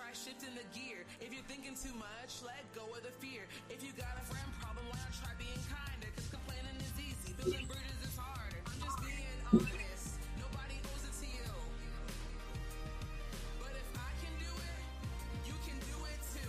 Try shifting the gear. If you're thinking too much, let go of the fear. If you got a friend problem, why not try being kinder? Cause complaining is easy, building bridges is harder. I'm just being honest. Nobody owes it to you. But if I can do it, you can do it too.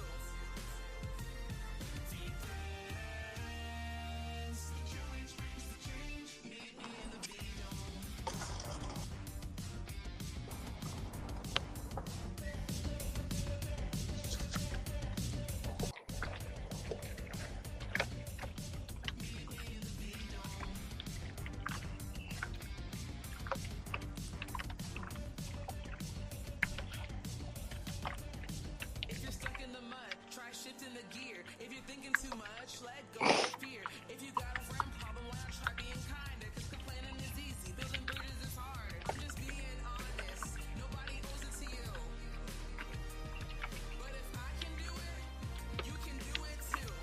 If you're stuck in the mud, try shifting the gear. If you're thinking too much, let go of the fear. If you got a friend problem, why not try being kinder? Cause complaining is easy, building bridges is harder. I'm just being honest. Nobody owes it to you. But if I can do it, you can do it too.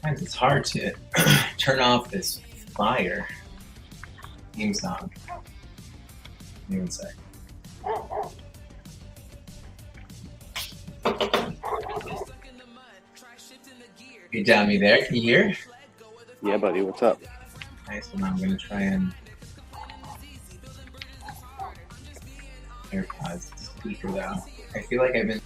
Sometimes it's hard to turn off this fire theme song. Give me one sec. Hey, Dom, you there? Can you hear? Yeah, buddy, what's up? Nice. Well, now I'm going to try and AirPods speaker though. I feel like I've been.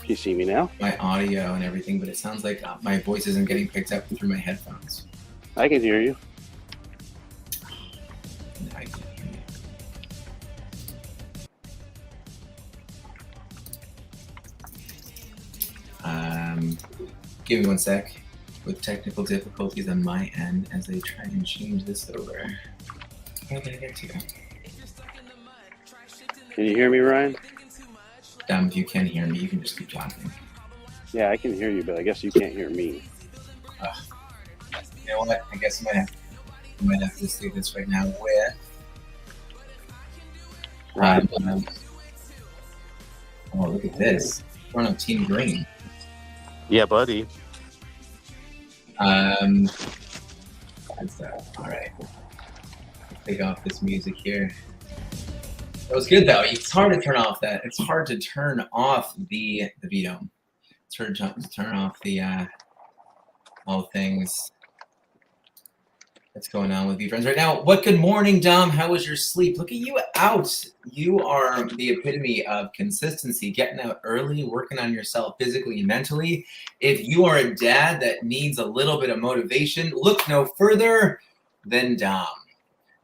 You see me now? My audio and everything, but it sounds like my voice isn't getting picked up through my headphones. I can hear you. I can't hear you. Give me one sec. With technical difficulties on my end as they try and change this over. How did I get to? Can you hear me, Ryan? If you can hear me, you can just keep talking. Yeah, I can hear you, but I guess you can't hear me. You know what? I guess I might have to just leave this right now with. Oh, look at this. We're on Team Green. Yeah, buddy. That's that. All right. Take off this music here. That was good though. It's hard to turn off that. It's hard to turn off the V-Dome. It's hard to turn off the all things that's going on with you friends right now. What good morning, Dom? How was your sleep? Look at you out. You are the epitome of consistency, getting out early, working on yourself physically and mentally. If you are a dad that needs a little bit of motivation, look no further than Dom.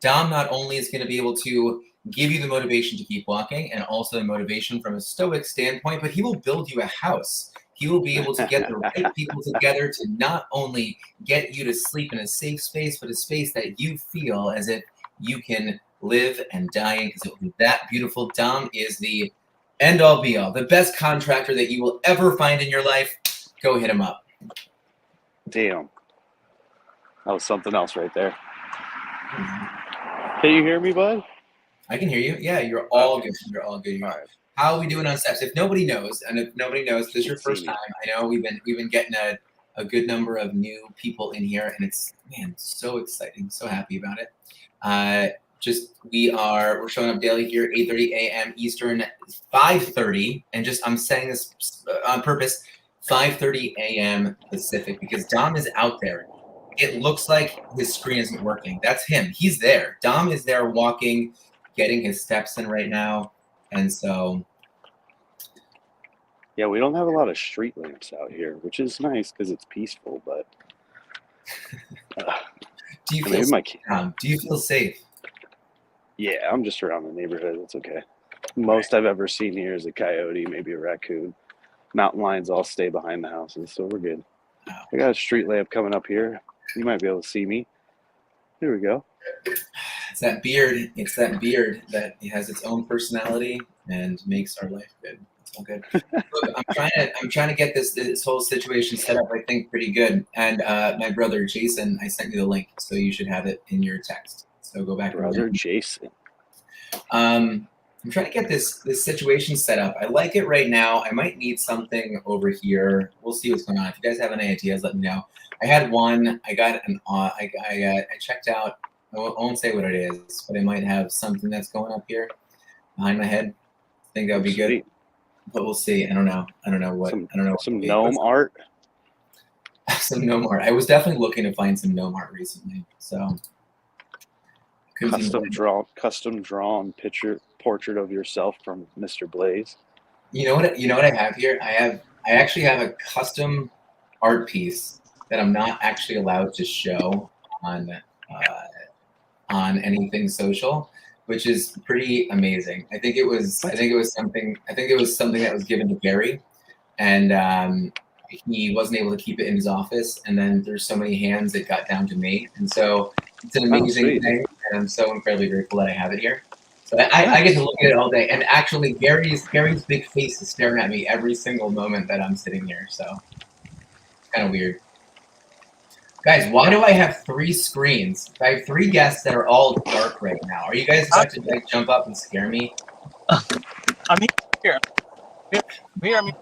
Dom not only is going to be able to give you the motivation to keep walking and also the motivation from a stoic standpoint, but he will build you a house. He will be able to get the right people together to not only get you to sleep in a safe space, but a space that you feel as if you can live and die in, because it will be that beautiful. Dom is the end-all be-all, the best contractor that you will ever find in your life. Go hit him up. Damn. That was something else right there. Can you hear me, bud? I can hear you. Yeah, you're all good. You're all good. All right. How are we doing on steps? If nobody knows, and if nobody knows, this is your first time. I know we've been getting a good number of new people in here, and it's so exciting. So happy about it. We're showing up daily here, 8:30 a.m. Eastern, 5:30, and I'm saying this on purpose, 5:30 a.m. Pacific, because Dom is out there. It looks like his screen isn't working. That's him. He's there. Dom is there walking, getting his steps in right now. And so, yeah, we don't have a lot of street lamps out here, which is nice because it's peaceful. But do you feel safe? Yeah, I'm just around the neighborhood. It's okay. Most I've ever seen here is a coyote, maybe a raccoon. Mountain lions all stay behind the houses, so we're good. Wow. I got a street lamp coming up here. You might be able to see me. Here we go. It's that beard. It's that beard that has its own personality and makes our life good. That's all good. Look, I'm trying to get this whole situation set up. I think pretty good. And my brother Jason, I sent you the link, so you should have it in your text. So go back. Brother Jason. I'm trying to get this situation set up. I like it right now. I might need something over here. We'll see what's going on. If you guys have any ideas, let me know. I had one. I got an. I checked out. I won't say what it is, but I might have something that's going up here behind my head. I think that would be good. But we'll see. I don't know what. I don't know. Some gnome art. Some gnome art. I was definitely looking to find some gnome art recently. So custom drawn portrait of yourself from Mr. Blaze. You know what I have here? I actually have a custom art piece that I'm not actually allowed to show on anything social, which is pretty amazing. I think it was something that was given to Gary, and he wasn't able to keep it in his office. And then there's so many hands it got down to me, and so it's an amazing thing, and I'm so incredibly grateful that I have it here. So I get to look at it all day, and actually Gary's big face is staring at me every single moment that I'm sitting here. So it's kind of weird. Guys, why do I have 3 screens? I have 3 guests that are all dark right now. Are you guys about to like jump up and scare me? I'm here. Here. You're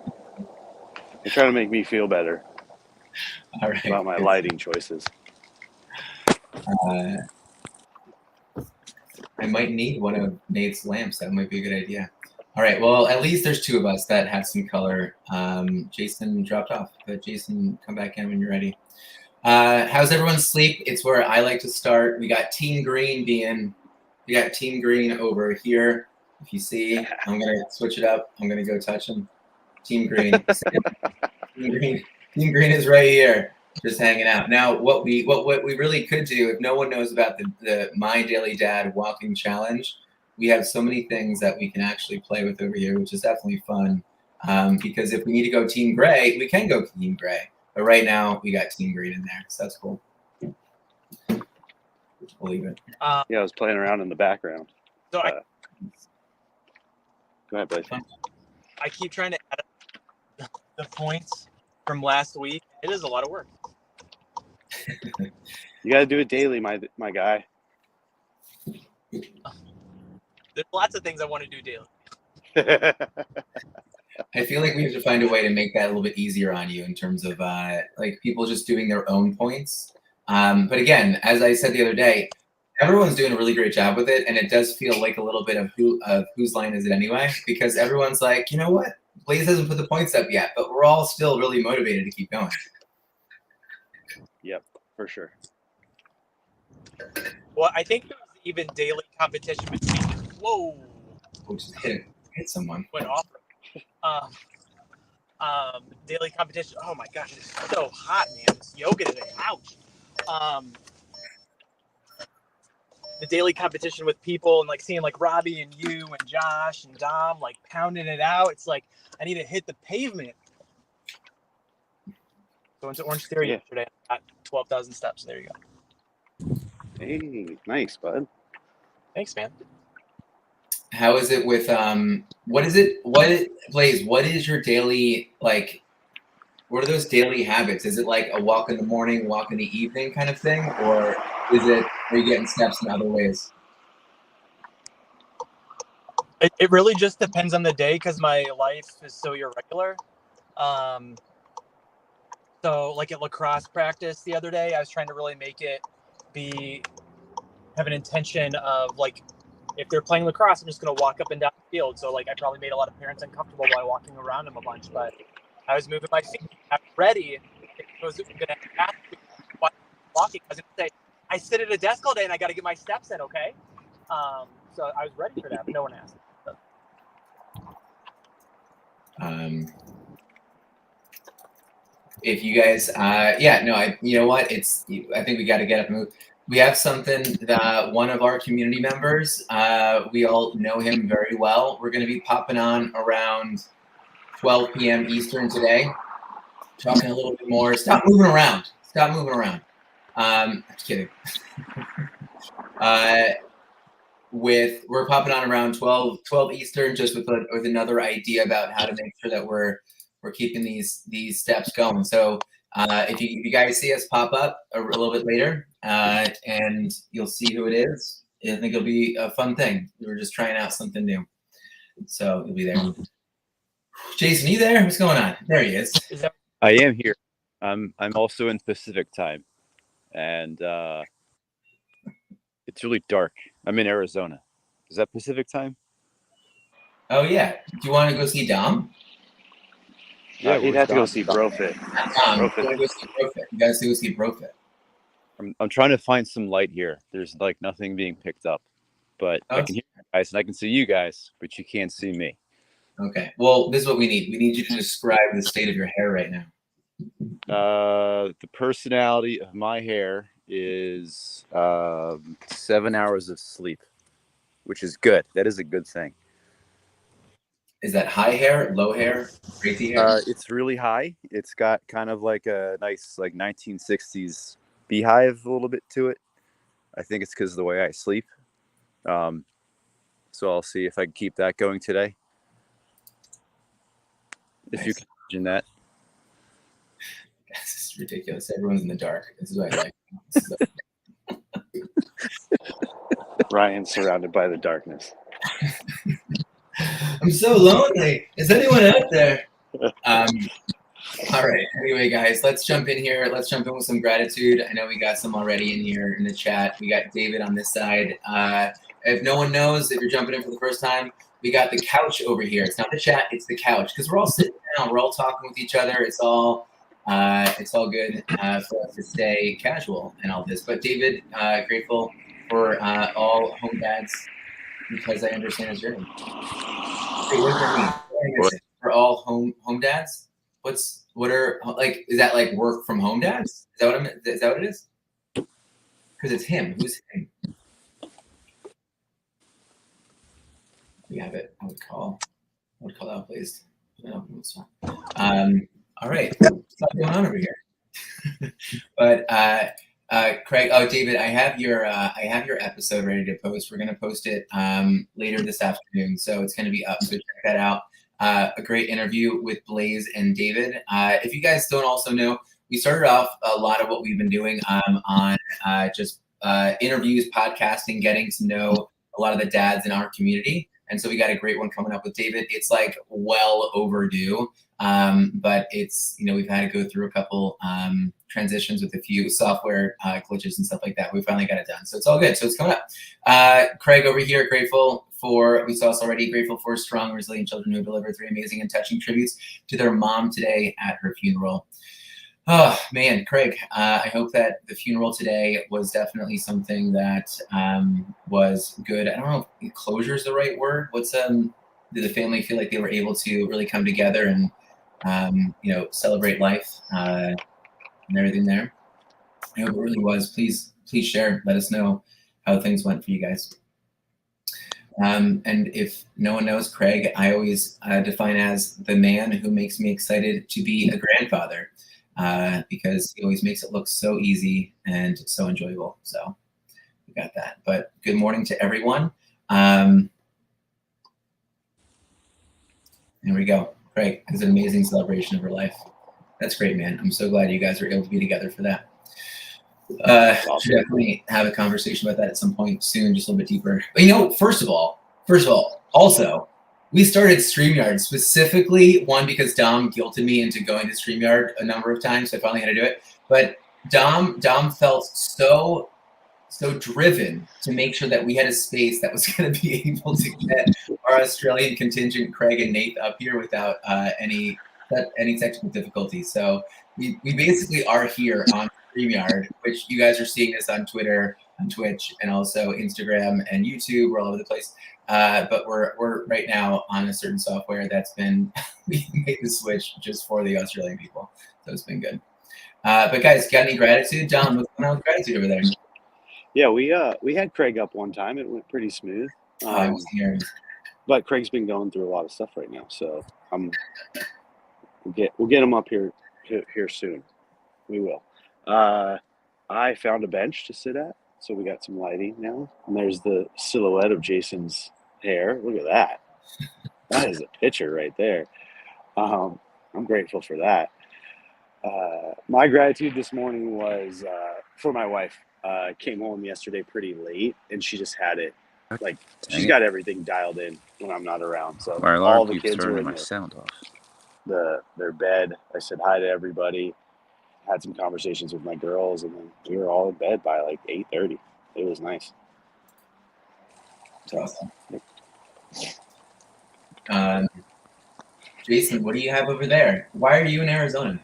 trying to make me feel better All right. about my lighting choices. I might need one of Nate's lamps. That might be a good idea. All right. Well, at least there's 2 of us that have some color. Jason dropped off, but Jason, come back in when you're ready. How's everyone's sleep? It's where I like to start. We got Team Green over here. If you see, I'm gonna switch it up. I'm gonna go touch him. Team Green. Team Green is right here, just hanging out. Now, what we really could do, if no one knows about the My Daily Dad Walking Challenge, we have so many things that we can actually play with over here, which is definitely fun. Because if we need to go Team Gray, we can go Team Gray. But right now, we got Team Green in there, so that's cool. We'll leave it. Yeah, I was playing around in the background. So Go ahead, Blaze. I keep trying to add the points from last week. It is a lot of work. You got to do it daily, my guy. There's lots of things I want to do daily. I feel like we have to find a way to make that a little bit easier on you in terms of like people just doing their own points. But again, as I said the other day, everyone's doing a really great job with it, and it does feel like a little bit of whose line is it anyway? Because everyone's like, you know what, Blaze hasn't put the points up yet, but we're all still really motivated to keep going. Yep, for sure. Well, I think there was even daily competition between. Whoa! We'll just hit someone. Went off. Daily competition. Oh my gosh, it's so hot, man. It's yoga today. Ouch. The daily competition with people and like seeing like Robbie and you and Josh and Dom like pounding it out. It's like I need to hit the pavement. So I went to Orange Theory yesterday. I got 12,000 steps. There you go. Hey, nice, bud. Thanks, man. How is it with Blaze, what is your daily, like, what are those daily habits? Is it like a walk in the morning, walk in the evening kind of thing? Or are you getting steps in other ways? It really just depends on the day because my life is so irregular. So like at lacrosse practice the other day, I was trying to really make it have an intention of like, if they're playing lacrosse, I'm just going to walk up and down the field. So like I probably made a lot of parents uncomfortable by walking around them a bunch, but I was moving my feet. I'm ready. It was going to ask me walking. I was going to say, I sit at a desk all day and I got to get my steps in, okay? So I was ready for that, but no one asked. If you guys, you know what? I think we got to get up and move. We have something that one of our community members, we all know him very well. We're going to be popping on around 12 p.m. Eastern today, talking a little bit more. Stop moving around. I'm just kidding. we're popping on around 12 Eastern, just with another idea about how to make sure that we're keeping these steps going. So if you guys see us pop up a little bit later, and you'll see who it is. I think it'll be a fun thing. We're just trying out something new, so you'll be there. Jason, you there? What's going on? There he is. I am here. I'm also in Pacific time, and it's really dark. I'm in Arizona. Is that Pacific time? Oh yeah. Do you want to go see Dom? Yeah, he'd have to go Dom? see Brofit. You guys go see Brofit. I'm trying to find some light here. There's like nothing being picked up, but I can hear you guys and I can see you guys, but you can't see me. Okay. Well, this is what we need. We need you to describe the state of your hair right now. The personality of my hair is 7 hours of sleep, which is good. That is a good thing. Is that high hair, low hair, crazy hair? It's really high. It's got kind of like a nice like 1960s beehive a little bit to it. I think it's because of the way I sleep. So I'll see if I can keep that going today. If you can imagine that. This is ridiculous. Everyone's in the dark. This is what I like. Ryan's surrounded by the darkness. I'm so lonely. Is anyone out there? All right. Anyway, guys, let's jump in here. Let's jump in with some gratitude. I know we got some already in here in the chat. We got David on this side. If no one knows, if you're jumping in for the first time, we got the couch over here. It's not the chat, it's the couch. Because we're all sitting down, we're all talking with each other. It's all good for us to stay casual and all this. But David, grateful for all home dads, because I understand his journey. Wait, what does that mean? For all home dads? What are like? Is that like work from home dads? Is that what is that what it is? Because it's him. Who's him? We have it. I would call out, please. No, it's fine. All right. What's going on over here? But Craig, David, I have your episode ready to post. We're gonna post it later this afternoon, so it's gonna be up. So check that out. A great interview with Blaze and David. If you guys don't also know, we started off a lot of what we've been doing on just interviews, podcasting, getting to know a lot of the dads in our community. And so we got a great one coming up with David. It's like well overdue, but it's, we've had to go through a couple transitions with a few software glitches and stuff like that. We finally got it done. So it's all good. So it's coming up. Craig over here, grateful for, we saw us already, grateful for strong, resilient children who delivered 3 amazing and touching tributes to their mom today at her funeral. Oh, man, Craig, I hope that the funeral today was definitely something that was good. I don't know if closure is the right word. Did the family feel like they were able to really come together and, celebrate life and everything there? I hope it really was. Please share. Let us know how things went for you guys. And if no one knows Craig, I always define as the man who makes me excited to be a grandfather. Because he always makes it look so easy and so enjoyable. So we got that. But good morning to everyone. There we go. Craig, it's an amazing celebration of her life. That's great, man. I'm so glad you guys were able to be together for that. Awesome. Should definitely have a conversation about that at some point soon, just a little bit deeper. But first of all, also, we started StreamYard specifically, one, because Dom guilted me into going to StreamYard a number of times, so I finally had to do it. But Dom felt so driven to make sure that we had a space that was going to be able to get our Australian contingent, Craig and Nate, up here without any technical difficulties. So we basically are here on StreamYard, which you guys are seeing this on Twitter, on Twitch, and also Instagram and YouTube. We're all over the place. But we're right now on a certain software that's been, we made the switch just for the Australian people. So it's been good. But guys, got any gratitude? John, what's going on with gratitude over there? Yeah, we had Craig up one time. It went pretty smooth. I was here. But Craig's been going through a lot of stuff right now. So we'll get him up here soon. We will. I found a bench to sit at. So we got some lighting now. And there's the silhouette of Jason's hair. Look at that. That is a picture right there. I'm grateful for that. My gratitude this morning was for my wife. Came home yesterday pretty late, and she just had it. Like, she's got everything dialed in when I'm not around. So My alarm all the keeps kids were turning in my sound off. their bed. I said hi to everybody. Had some conversations with my girls, and then we were all in bed by like 8:30. It was nice. That's awesome. Jason, what do you have over there? Why are you in Arizona?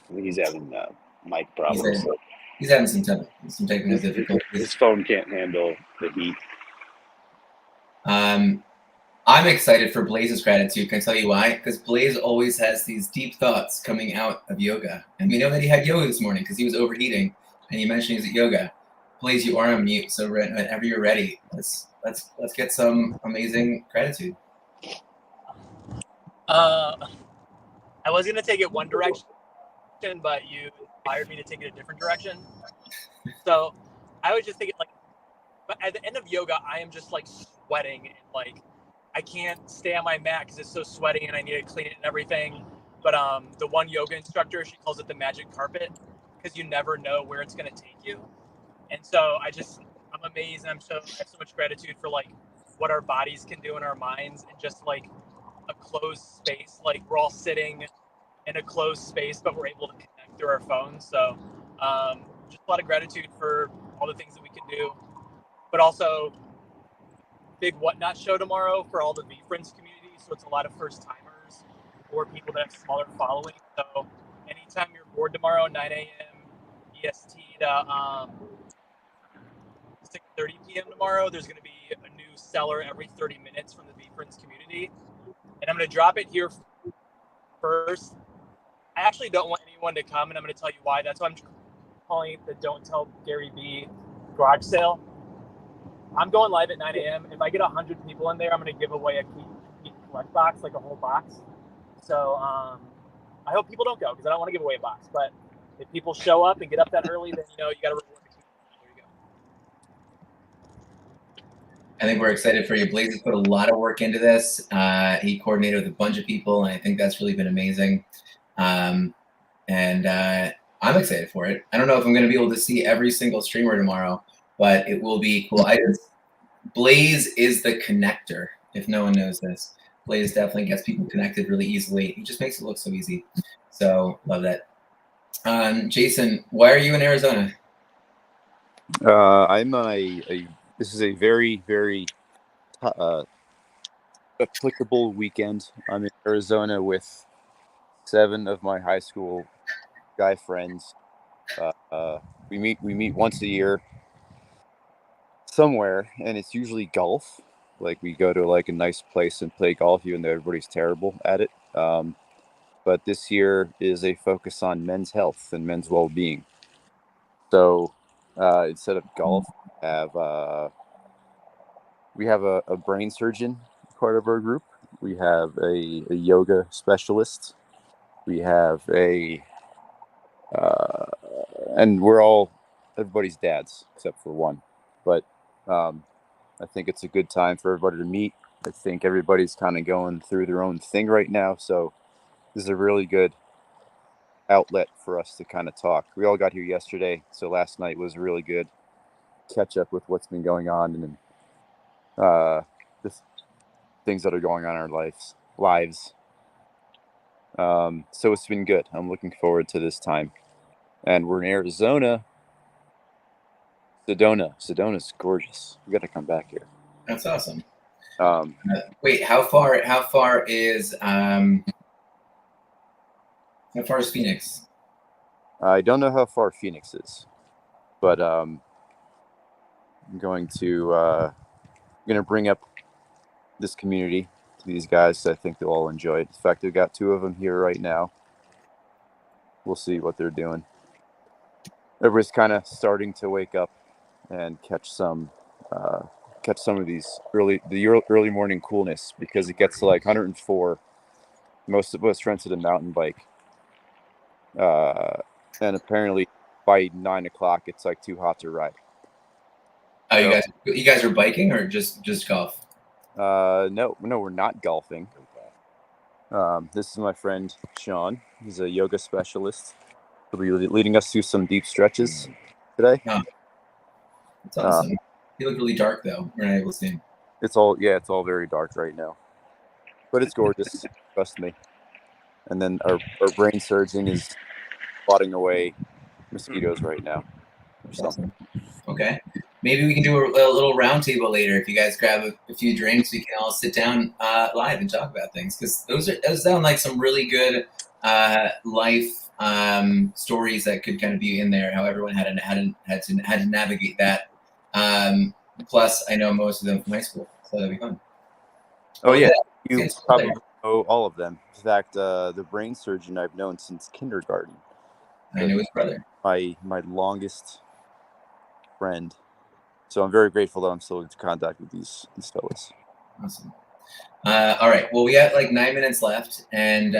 I think he's having mic problems. He's having some technical difficulties. His phone can't handle the heat. I'm excited for Blaze's gratitude. Can I tell you why? Because Blaze always has these deep thoughts coming out of yoga. And we know that he had yoga this morning because he was overheating, and he mentioned he was at yoga. Blaze, you are on mute, so whenever you're ready, let's get some amazing gratitude. I was gonna take it one direction, but you inspired me to take it a different direction. So I was just thinking, like, but at the end of yoga, I am just like sweating, and like I can't stay on my mat because it's so sweaty, and I need to clean it and everything. But the one yoga instructor, she calls it the magic carpet because you never know where it's gonna take you. And so I'm amazed, and I have so much gratitude for like what our bodies can do in our minds, and just like a closed space. Like, we're all sitting in a closed space, but we're able to connect through our phones. So just a lot of gratitude for all the things that we can do, but also big Whatnot show tomorrow for all the V-Friends community. So it's a lot of first timers or people that have smaller following. So anytime you're bored tomorrow, 9 a.m. EST to 6:30 p.m. tomorrow, there's going to be a new seller every 30 minutes from the V-Friends community. And I'm going to drop it here first. I actually don't want anyone to come, and I'm going to tell you why. That's why I'm calling it the Don't Tell Gary B garage sale. I'm going live at 9 a.m. If I get 100 people in there, I'm going to give away a keep collect box, like a whole box. So I hope people don't go because I don't want to give away a box. But if people show up and get up that early, then you got to reward the community. There you go. I think we're excited for you. Blaze has put a lot of work into this. He coordinated with a bunch of people, and I think that's really been amazing. And I'm excited for it. I don't know if I'm going to be able to see every single streamer tomorrow, but it will be cool. Blaze is the connector, if no one knows this. Blaze definitely gets people connected really easily. He just makes it look so easy. So love that. Jason, why are you in Arizona? I'm on this is a very, very applicable weekend. I'm in Arizona with 7 of my high school guy friends. We meet once a year somewhere, and it's usually golf. Like, we go to like a nice place and play golf, even though everybody's terrible at it. But this year is a focus on men's health and men's well-being. So instead of golf, we have a brain surgeon part of our group. We have a yoga specialist. We have and everybody's dads except for one. But I think it's a good time for everybody to meet. I think everybody's kind of going through their own thing right now. So this is a really good outlet for us to kind of talk. We all got here yesterday, so last night was really good. Catch up with what's been going on and just things that are going on in our lives. So it's been good. I'm looking forward to this time. And we're in Arizona. Sedona's gorgeous. We got to come back here. That's awesome. Wait, how far is Phoenix? I don't know how far Phoenix is, but I'm going to bring up this community to these guys. I think they'll all enjoy it. In fact, we've got 2 of them here right now. We'll see what they're doing. Everybody's kind of starting to wake up and catch some of these early morning coolness, because it gets to like 104. Most of us rented a mountain bike and apparently by 9 o'clock it's like too hot to ride. Oh, So, you guys are biking or just golf? no, we're not golfing. This is my friend Sean. He's a yoga specialist. He'll be leading us through some deep stretches today. Oh, that's awesome. He looked really dark though. We're not able to see him. It's all very dark right now, but it's gorgeous. Trust me. And then our brain surgeon is spotting away mosquitoes right now. That's awesome. Okay. Maybe we can do a little round table later. If you guys grab a few drinks, we can all sit down live and talk about things, because those sound like some really good life stories that could kind of be in there. How everyone had to navigate that. Plus, I know most of them from high school, so that'd be fun. Oh yeah, you Yes, probably know all of them. In fact, the brain surgeon I've known since kindergarten. I know his brother. My longest friend. So I'm very grateful that I'm still in contact with these fellas. Awesome. All right. Well, we got like 9 minutes left, and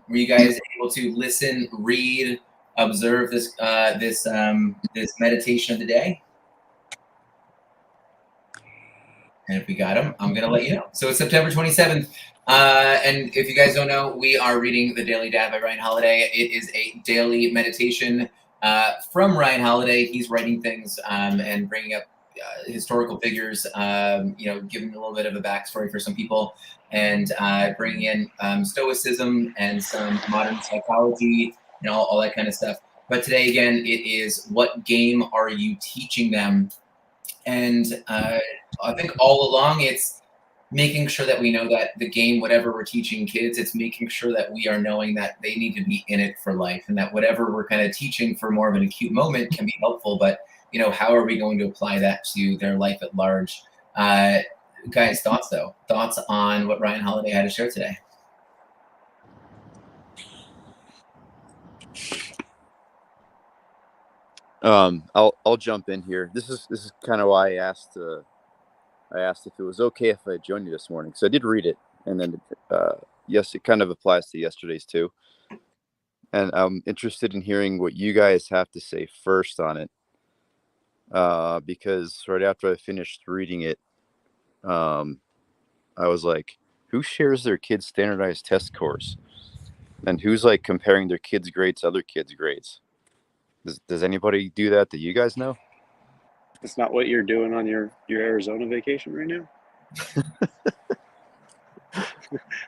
were you guys able to listen, read, observe this this meditation of the day? And if we got them, I'm gonna let you know. So it's September 27th, and if you guys don't know, we are reading The Daily Dad by Ryan Holiday. It is a daily meditation from Ryan Holiday. He's writing things and bringing up historical figures, giving a little bit of a backstory for some people, and bringing in stoicism and some modern psychology and all that kind of stuff. But today, again, it is what game are you teaching them? And I think all along it's making sure that we know that the game, whatever we're teaching kids, it's making sure that we are knowing that they need to be in it for life, and that whatever we're kind of teaching for more of an acute moment can be helpful, but how are we going to apply that to their life at large? Guys, thoughts on what Ryan Holiday had to share today? I'll jump in here. This is kind of why I asked if it was okay if I joined you this morning. So I did read it, and then yes, it kind of applies to yesterday's too. And I'm interested in hearing what you guys have to say first on it, because right after I finished reading it, I was like, who shares their kids' standardized test scores, and who's like comparing their kids' grades to other kids' grades? Does anybody do that you guys know? It's not what you're doing on your Arizona vacation right now?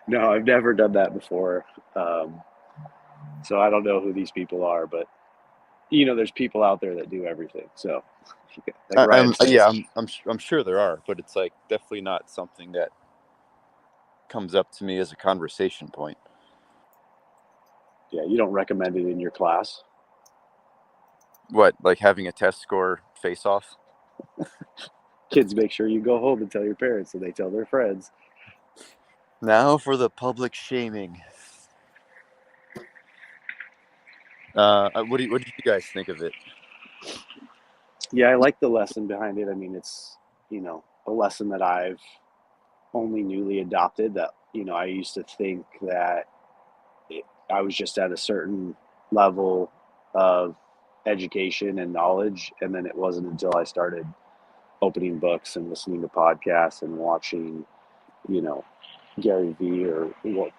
No, I've never done that before. So I don't know who these people are, but there's people out there that do everything. So like I'm sure there are, but it's like definitely not something that comes up to me as a conversation point. Yeah, you don't recommend it in your class? What, like having a test score face off? Kids, make sure you go home and tell your parents, so they tell their friends. Now for the public shaming. What did you guys think of it? Yeah, I like the lesson behind it. I mean, it's a lesson that I've only newly adopted. That I used to think that I was just at a certain level of education and knowledge, and then it wasn't until I started opening books and listening to podcasts and watching Gary Vee or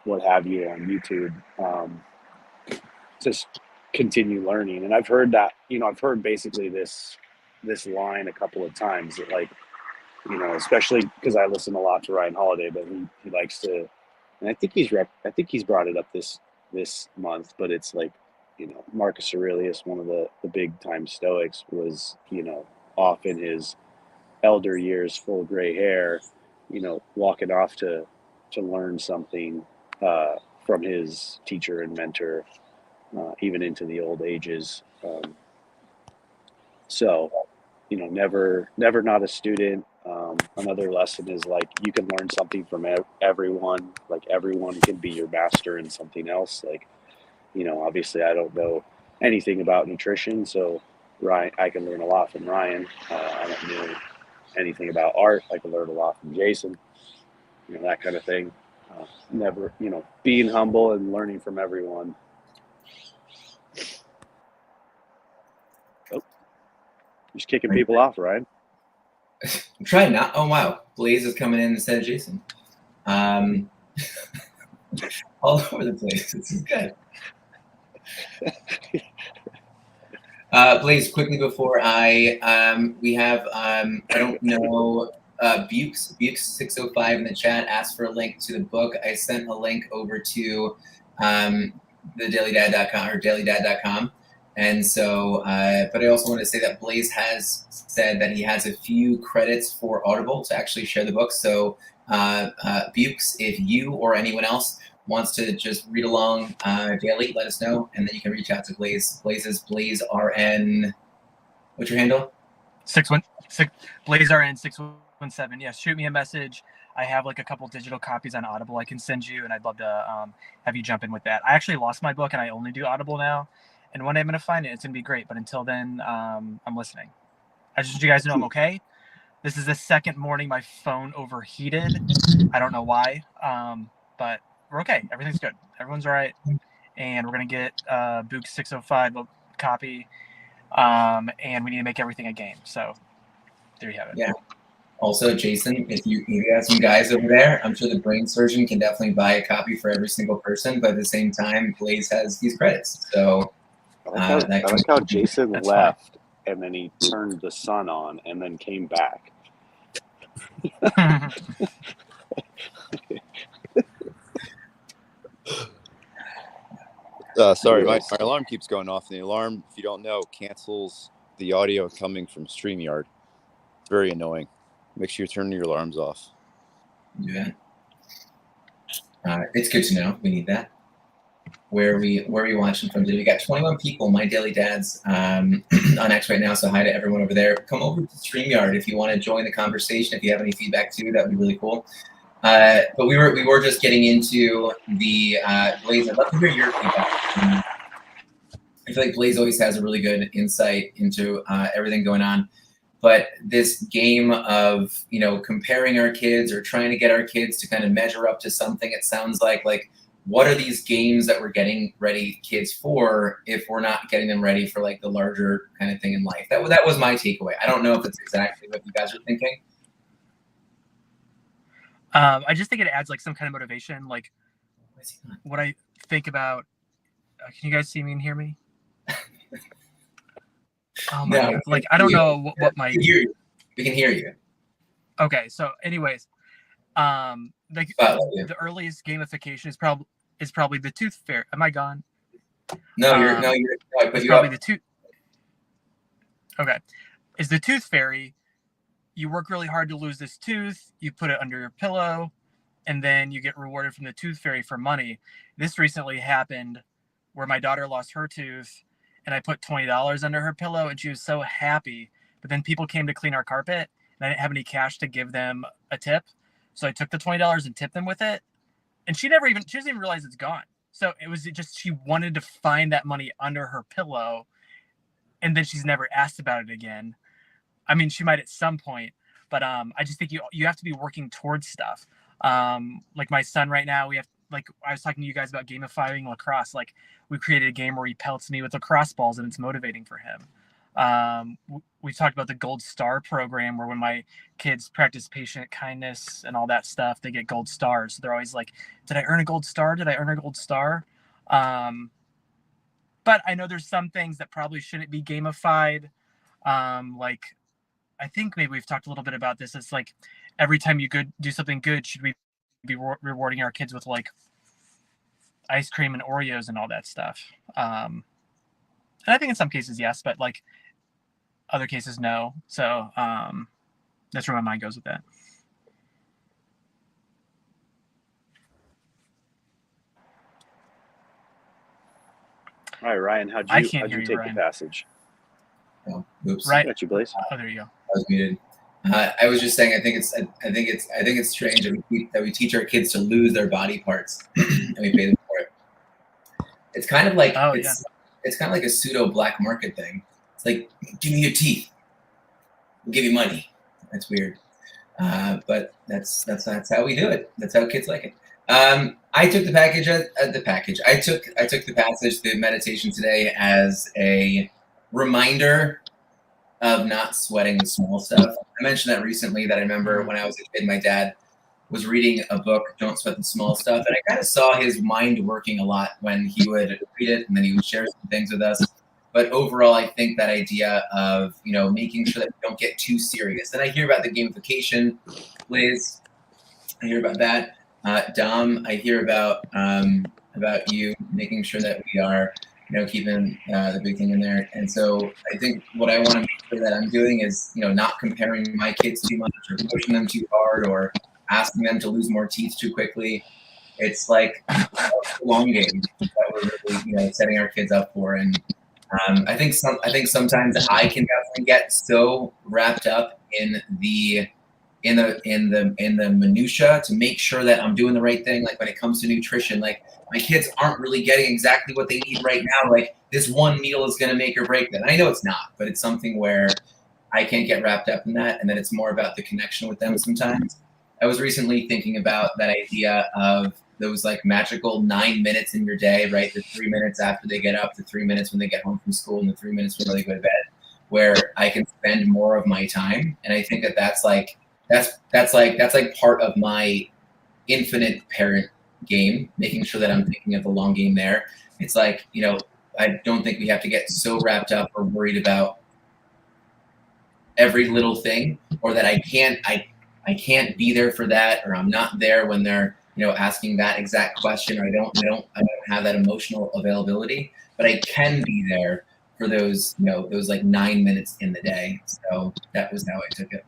what have you on YouTube, just continue learning. And I've heard that I've heard basically this line a couple of times that, like, especially because I listen a lot to Ryan Holiday, but he likes to, and I think he's brought it up this month, but it's like, Marcus Aurelius, one of the big time Stoics, was, off in his elder years, full gray hair, walking off to learn something from his teacher and mentor, even into the old ages. So, never not a student. Another lesson is, like, you can learn something from everyone. Like, everyone can be your master in something else. Like, obviously I don't know anything about nutrition, so I can learn a lot from Ryan. I don't know anything about art. I can learn a lot from Jason, that kind of thing. Never, being humble and learning from everyone. Just kicking people off, Ryan. I'm trying not. Oh wow, Blaze is coming in instead of Jason. All over the place. This is good. Blaze, quickly before we have I don't know, Bukes 605 in the chat asked for a link to the book. I sent a link over to the dailydad.com or dailydad.com. And so, but I also want to say that Blaze has said that he has a few credits for Audible to actually share the book. So, Bukes, if you or anyone else wants to just read along daily, let us know, and then you can reach out to Blaze. Blaze's Blaze RN. What's your handle? 616 Blaze RN 617. Yes, shoot me a message. I have like a couple digital copies on Audible I can send you, and I'd love to have you jump in with that. I actually lost my book, and I only do Audible now. And one day I'm gonna find it. It's gonna be great. But until then, I'm listening. I just want you guys to know I'm okay. This is the second morning my phone overheated. I don't know why, but we're okay. Everything's good. Everyone's all right. And we're going to get Book 605 copy. And we need to make everything a game. So there you have it. Yeah. Also, Jason, if you have some guys over there, I'm sure the brain surgeon can definitely buy a copy for every single person. But at the same time, Blaze has these credits. So I like how Jason left and then he turned the sun on and then came back. Sorry, my alarm keeps going off, and the alarm, if you don't know, cancels the audio coming from StreamYard. It's very annoying. Make sure you turn your alarms off. Yeah. It's good to know. We need that. Where are we watching from today? We got 21 people, my Daily Dads, on X right now. So hi to everyone over there. Come over to StreamYard if you want to join the conversation. If you have any feedback too, that would be really cool. But we were just getting into the Blaze. I'd love to hear your feedback. I feel like Blaze always has a really good insight into everything going on. But this game of, comparing our kids or trying to get our kids to kind of measure up to something, it sounds like what are these games that we're getting ready kids for if we're not getting them ready for like the larger kind of thing in life? That was my takeaway. I don't know if it's exactly what you guys are thinking. I just think it adds like some kind of motivation. Like what I think about, can you guys see me and hear me? Oh my God. Like, I don't know what my... We can hear you. Okay. So anyways, the earliest gamification is probably the Tooth Fairy. Am I gone? No, you're I put you probably up. the tooth. Okay. Is the Tooth Fairy, you work really hard to lose this tooth, you put it under your pillow, and then you get rewarded from the Tooth Fairy for money. This recently happened where my daughter lost her tooth, and I put $20 under her pillow, and she was so happy. But then people came to clean our carpet, and I didn't have any cash to give them a tip. So I took the $20 and tipped them with it. And she doesn't even realize it's gone. So it was just, she wanted to find that money under her pillow. And then she's never asked about it again. I mean, she might at some point, but I just think you have to be working towards stuff. Like my son right now, we have, like I was talking to you guys about gamifying lacrosse. Like we created a game where he pelts me with lacrosse balls and it's motivating for him. We talked about the Gold Star program where when my kids practice patient kindness and all that stuff, they get gold stars. So they're always like, did I earn a gold star? Did I earn a gold star? But I know there's some things that probably shouldn't be gamified. Like I think maybe we've talked a little bit about this. It's like every time you do something good, should we be rewarding our kids with like ice cream and Oreos and all that stuff? And I think in some cases, yes, but like other cases, no. So that's where my mind goes with that. All right, Ryan, how'd you take the passage? Oh, oops. Right. Got you, Blaze. Oh, there you go. I was muted. I was just saying, I think it's strange that we teach our kids to lose their body parts and we pay them for it. It's kind of like it's kind of like a pseudo black market thing. It's like, give me your teeth, we'll give you money. That's weird, but that's how we do it. That's how kids like it. I took the package. I took the passage, the meditation today, as a reminder of not sweating the small stuff. I mentioned that recently, that I remember when I was a kid, my dad was reading a book, Don't Sweat the Small Stuff, and I kind of saw his mind working a lot when he would read it and then he would share some things with us. But overall, I think that idea of, making sure that we don't get too serious. And I hear about the gamification, Liz. I hear about that. Dom, I hear about you making sure that we are, keeping the big thing in there. And so I think what I want to make sure that I'm doing is, not comparing my kids too much or pushing them too hard or asking them to lose more teeth too quickly. It's like a long game that we're really, setting our kids up for. And I think sometimes I can definitely get so wrapped up in the minutia to make sure that I'm doing the right thing. Like when it comes to nutrition, like my kids aren't really getting exactly what they need right now. Like this one meal is going to make or break them. And I know it's not, but it's something where I can't get wrapped up in that. And then it's more about the connection with them sometimes. I was recently thinking about that idea of those like magical 9 minutes in your day, right? The 3 minutes after they get up, the 3 minutes when they get home from school, and the 3 minutes when they go to bed, where I can spend more of my time. And I think that that's like part of my infinite parent game, making sure that I'm thinking of the long game there. It's like, I don't think we have to get so wrapped up or worried about every little thing, or that I can't be there for that, or I'm not there when they're, asking that exact question, or I don't have that emotional availability, but I can be there for those, those like 9 minutes in the day. So that was how I took it.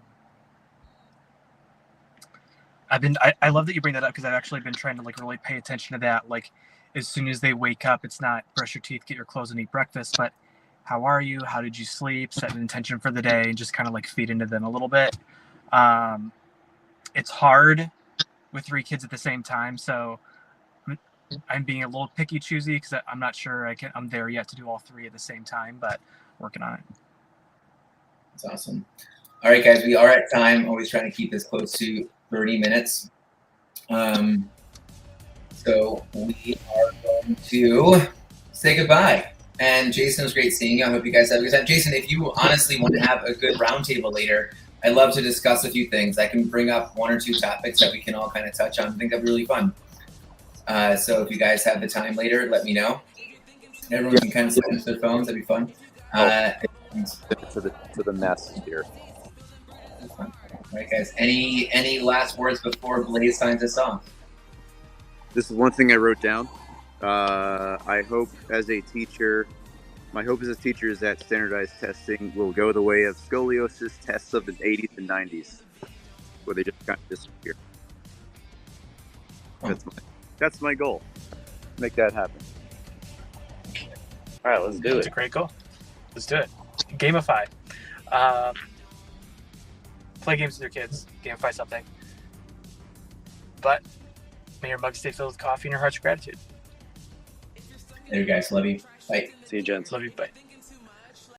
I love that you bring that up, because I've actually been trying to like really pay attention to that. Like as soon as they wake up, it's not brush your teeth, get your clothes, and eat breakfast, but how are you? How did you sleep? Set an intention for the day and just kind of like feed into them a little bit. It's hard with 3 kids at the same time, so I'm being a little picky choosy because I'm not sure I'm there yet to do all 3 at the same time, but working on it. That's awesome. All right, guys, we are at time. Always trying to keep this close to 30 minutes. So we are going to say goodbye. And Jason, it was great seeing you. I hope you guys have a good time. Jason, if you honestly want to have a good roundtable later, I'd love to discuss a few things. I can bring up 1 or 2 topics that we can all kind of touch on. I think that'd be really fun. So if you guys have the time later, let me know. Everyone can kind of slip into their phones. That'd be fun. To the mess here. All right, guys. Any last words before Blaze signs us off? This is one thing I wrote down. I hope as a teacher, my hope as a teacher is that standardized testing will go the way of scoliosis tests of the 80s and 90s, where they just kind of disappear. That's my goal. Make that happen. All right, let's do That's it. a great goal. Let's do it. Gamify. Play games with your kids. Gamify something. But may your mug stay filled with coffee and your heart's gratitude. There you guys. Love you. Bye. See you, gents. Love you. Bye.